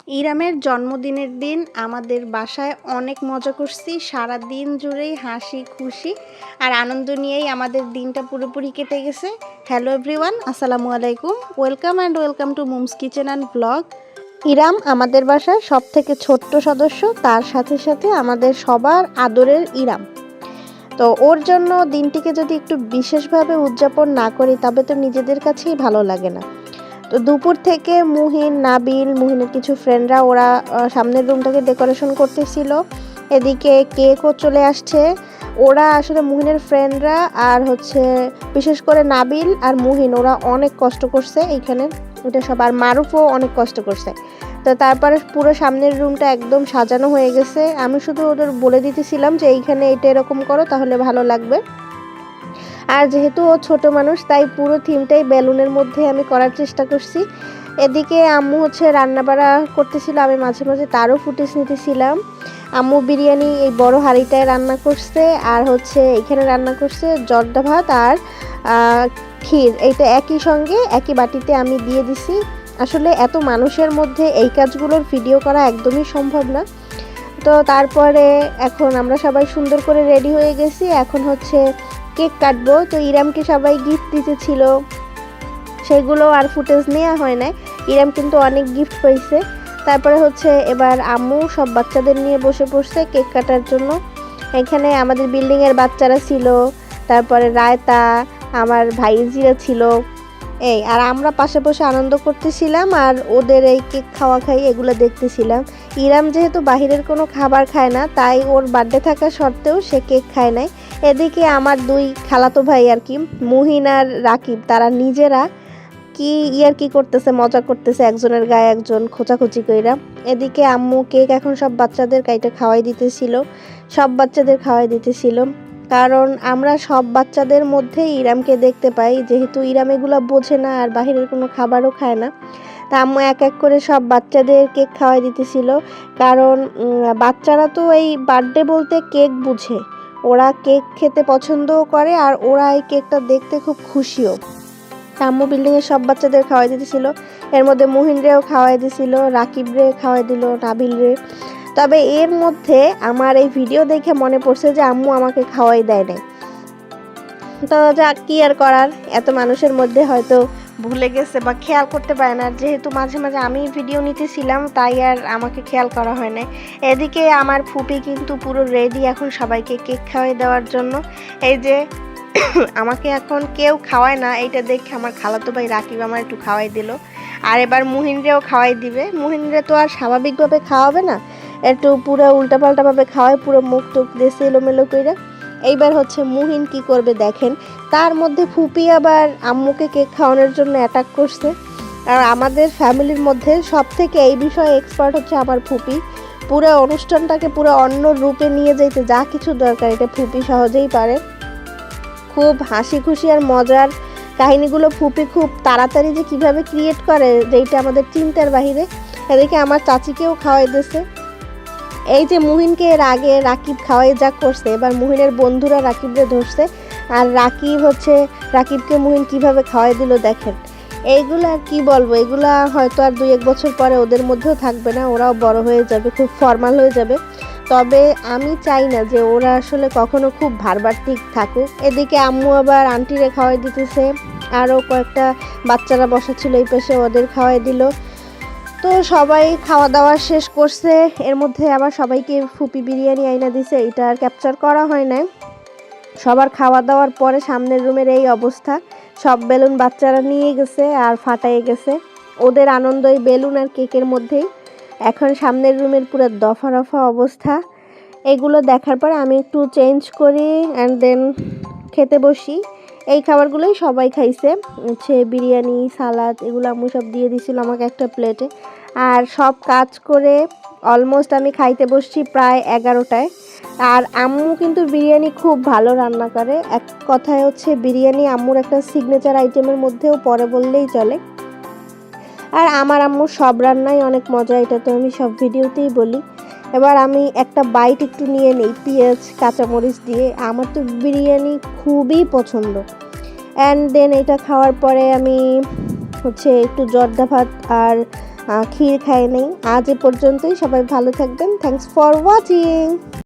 ইরামের জন্মদিনের দিন আমাদের বাসায় অনেক মজা করছি। সারা দিন জুড়েই হাসি খুশি আর আনন্দ নিয়েই আমাদের দিনটা পুরোপুরি কেটে গেছে। হ্যালো এভরিওয়ান, আসসালামু আলাইকুম। Welcome to mom's kitchen and blog. Iram আমাদের বাসায় সব থেকে ছোট্ট সদস্য, তার সাথে সাথে আমাদের সবার আদরের ইরাম। তো ওর জন্য দিনটিকে যদি একটু বিশেষভাবে উদযাপন না করি তবে তো নিজেদের কাছেই ভালো লাগে না। তো দুপুর থেকে মুহিনের কিছু ফ্রেন্ডরা ওরা সামনের রুমটাকে ডেকোরেশন করতেছিল। এদিকে কেকও চলে আসছে। ওরা আসলে মুহিনের ফ্রেন্ডরা আর বিশেষ করে নাবিল আর মুহিন ওরা অনেক কষ্ট করছে এইখানে, এটা সব। আর মারুফও অনেক কষ্ট করছে। তো তারপরে পুরো সামনের রুমটা একদম সাজানো হয়ে গেছে। আমি শুধু ওদের বলে দিতেছিলাম যে এইখানে এটা এরকম করো তাহলে ভালো লাগবে। আর যেহেতু ও ছোট মানুষ তাই পুরো থিমটাই বেলুনের মধ্যে আমি করার চেষ্টা করছি। এদিকে আম্মু রান্নাবাড়া করতেছিল, আমি মাঝে মাঝে তারও ফুটেজ নিতেছিলাম। আম্মু বিরিয়ানি এই বড় হাঁড়িটায় রান্না করছে, আর এখানে রান্না করছে জর্দা ভাত আর ক্ষীর। এইটা একই সঙ্গে একই বাটিতে আমি দিয়ে দিছি। আসলে এত মানুষের মধ্যে এই কাজগুলোর ভিডিও করা একদমই সম্ভব না। তো তারপরে এখন আমরা সবাই সুন্দর করে রেডি হয়ে গেছি। এখন কেক কাটবো। তো ইরামকে সবাই গিফট দিতেছিল, সেগুলো আর ফুটেজ নেওয়া হয় না। ইরাম কিন্তু অনেক গিফট পাইছে। তারপরে এবার আম্মু সব বাচ্চাদের নিয়ে বসে পড়ছে কেক কাটার জন্য। এখানে আমাদের বিল্ডিংয়ের বাচ্চারা ছিল, তারপরে রায়তা, আমার ভাইজিরা ছিল, আর আমরা পাশে বসে আনন্দ করতেছিলাম আর ওদের এই কেক খাওয়া খাই এগুলো দেখতেছিলাম। ইরাম যেহেতু বাহিরের কোনো খাবার খায় না তাই ওর বার্থডে থাকা সত্ত্বেও সে কেক খায় নাই। এদিকে আমার দুই খালাতো ভাই মুহিন আর রাকিব, তারা নিজেরা কি করতেছে, মজা করতেছে, একজনের গায়ে একজন খোঁচাখুচি কইরা। এদিকে আম্মু কেক এখন সব বাচ্চাদের কাইটা খাওয়াই দিতেছিল, কারণ আমরা সব বাচ্চাদের মধ্যে ইরামকে দেখতে পাই। যেহেতু ইরাম এগুলো বোঝে না আর বাহিরের কোনো খাবারও খায় না, তা আম্মু এক এক করে সব বাচ্চাদের কেক খাওয়াই দিতেছিল। কারণ বাচ্চারা তো এই বার্থডে বলতে কেক বুঝে, ওরা কেক খেতে পছন্দও করে আর ওরা এই কেকটা দেখতে খুব খুশিও। আম্মু বিল্ডিংয়ের সব বাচ্চাদের খাওয়াই দিতেছিল। এর মধ্যে মুহিনরেও খাওয়াই দিছিল, রাকিবরে খাওয়াই দিল, নাবিলরে। তবে এর মধ্যে আমার এই ভিডিও দেখে মনে পড়ছে যে আম্মু আমাকে খাওয়াই দেয় নাই। তো যা কি আর করার, এত মানুষের মধ্যে হয়তো ভুলে গেছে বা খেয়াল করতে পারে না। যেহেতু মাঝে মাঝে আমি ভিডিও নিতেছিলাম তাই আর আমাকে খেয়াল করা হয় না। এদিকে আমার ফুপি কিন্তু পুরো রেডি এখন সবাইকে কেক খাওয়াই দেওয়ার জন্য। এই যে আমাকে এখন কেউ খাওয়ায় না, এইটা দেখে আমার খালাতো ভাই রাকিব আমার একটু খাওয়াই দিল। আর এবার মুহিনরেও খাওয়াই দিবে। মুহিনরে তো আর স্বাভাবিকভাবে খাওয়াবে না, একটু পুরো উল্টাপাল্টাভাবে খাওয়ায়, পুরো মুখ টুক দিয়েছে এলোমেলো কইরা। এইবার মুহিন কি করবে দেখেন। তার মধ্যে ফুপি আবার আম্মুকে কেক খাওয়ানোর জন্য অ্যাটাক করছে। আর আমাদের ফ্যামিলির মধ্যে সব থেকে এই বিষয়ে এক্সপার্ট আমার ফুপি। পুরো অনুষ্ঠানটাকে পুরো অন্য রূপে নিয়ে যেতে যা কিছু দরকার এটা ফুপি সহজেই পারে। খুব হাসি খুশি আর মজার কাহিনীগুলো ফুপি খুব তাড়াতাড়ি যে কিভাবে ক্রিয়েট করে, যেটা আমাদের চিন্তার বাহিরে। এদিকে আমার চাচিকেও খাওয়াই দিয়েছে। এই যে মুহিনকে এর আগে রাকিব খাওয়াই যা করছে, এবার মুহিনের বন্ধুরা রাকিবরে ধরছে। আর রাকিবকে মুহিন কিভাবে খাওয়াই দিল দেখেন। এইগুলো আর কি বলবো, এগুলা হয়তো আর 2-1 বছর পরে ওদের মধ্যেও থাকবে না, ওরাও বড় হয়ে যাবে, খুব ফর্মাল হয়ে যাবে। তবে আমি চাই না যে ওরা আসলে কখনো খুব ভারবার্তিক থাকুক। এদিকে আম্মু আবার আন্টিরে খাওয়াই দিতেছে, আরও কয়েকটা বাচ্চারা বসা ছিল এই পাশে, ওদের খাওয়াই দিল। তো সবাই খাওয়া দাওয়া শেষ করছে। এর মধ্যে আবার সবাইকে ফুপি বিরিয়ানি আইনা দিছে, এটা আর ক্যাপচার করা হয় না। সবার খাওয়া দাওয়ার পরে সামনের রুমের এই অবস্থা, সব বেলুন বাচ্চারা নিয়ে গেছে আর ফাটাই গেছে। ওদের আনন্দ এই বেলুন আর কেকের মধ্যেই। এখন সামনের রুমের পুরো দফা রফা অবস্থা। এগুলো দেখার পর আমি একটু চেঞ্জ করি অ্যান্ড দেন খেতে বসি। এই খাবারগুলোই সবাই খাইছে, বিরিয়ানি, সালাদ, এগুলো আম্মু সব দিয়ে দিছিল আমাকে একটা প্লেটে। আর সব কাজ করে অলমোস্ট আমি খাইতে বসছি প্রায় 11টায়। আর আম্মু কিন্তু বিরিয়ানি খুব ভালো রান্না করে। এক কথায় বিরিয়ানি আম্মুর একটা সিগনেচার আইটেমের মধ্যেও পড়ে বললেই চলে। আর আমার আম্মুর সব রান্নাই অনেক মজা, এটা তো আমি সব ভিডিওতেই বলি। এবার আমি একটা বাইট একটু নিয়ে নিই পেঁয়াজ কাঁচামরিচ দিয়ে। আমার তো বিরিয়ানি খুবই পছন্দ। অ্যান্ড দেন এটা খাওয়ার পরে আমি একটু জর্দা ভাত আর ক্ষীর খাই নেই। আজ এ পর্যন্তই, সবাই ভালো থাকবেন। Thanks for watching.